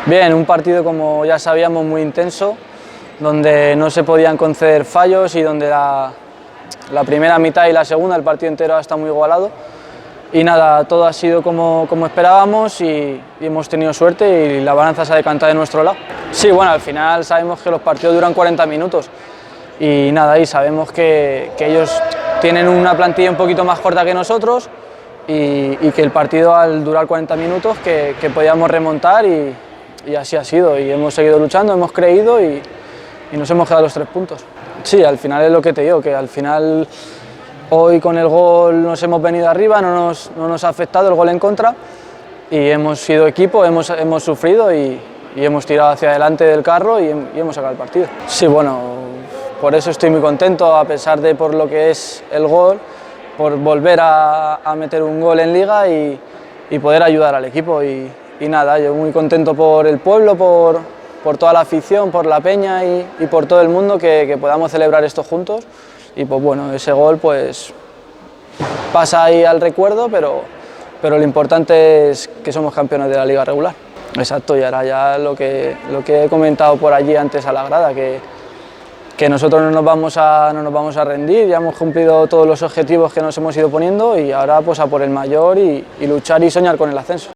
Bien, un partido como ya sabíamos muy intenso, donde no se podían conceder fallos y donde la primera mitad y la segunda, el partido entero está muy igualado. Y nada, todo ha sido como esperábamos y hemos tenido suerte y la balanza se ha decantado de nuestro lado. Sí, bueno, al final sabemos que los partidos duran 40 minutos y nada, y sabemos que ellos tienen una plantilla un poquito más corta que nosotros y que el partido al durar 40 minutos que podíamos remontar y así ha sido. Y hemos seguido luchando, hemos creído y nos hemos quedado los 3 puntos. Sí, al final es lo que te digo, que al final hoy con el gol nos hemos venido arriba, no nos ha afectado el gol en contra y hemos sido equipo, hemos sufrido y hemos tirado hacia adelante del carro y hemos sacado el partido. Sí, bueno, por eso estoy muy contento, a pesar de por lo que es el gol, por volver a meter un gol en Liga y poder ayudar al equipo. Y nada, yo muy contento por el pueblo, por toda la afición, por la peña y por todo el mundo que podamos celebrar esto juntos. Y pues bueno, ese gol pues pasa ahí al recuerdo, pero lo importante es que somos campeones de la Liga regular. Exacto, y ahora ya lo que he comentado por allí antes a la grada, que nosotros no nos vamos a rendir, ya hemos cumplido todos los objetivos que nos hemos ido poniendo y ahora pues a por el mayor y luchar y soñar con el ascenso.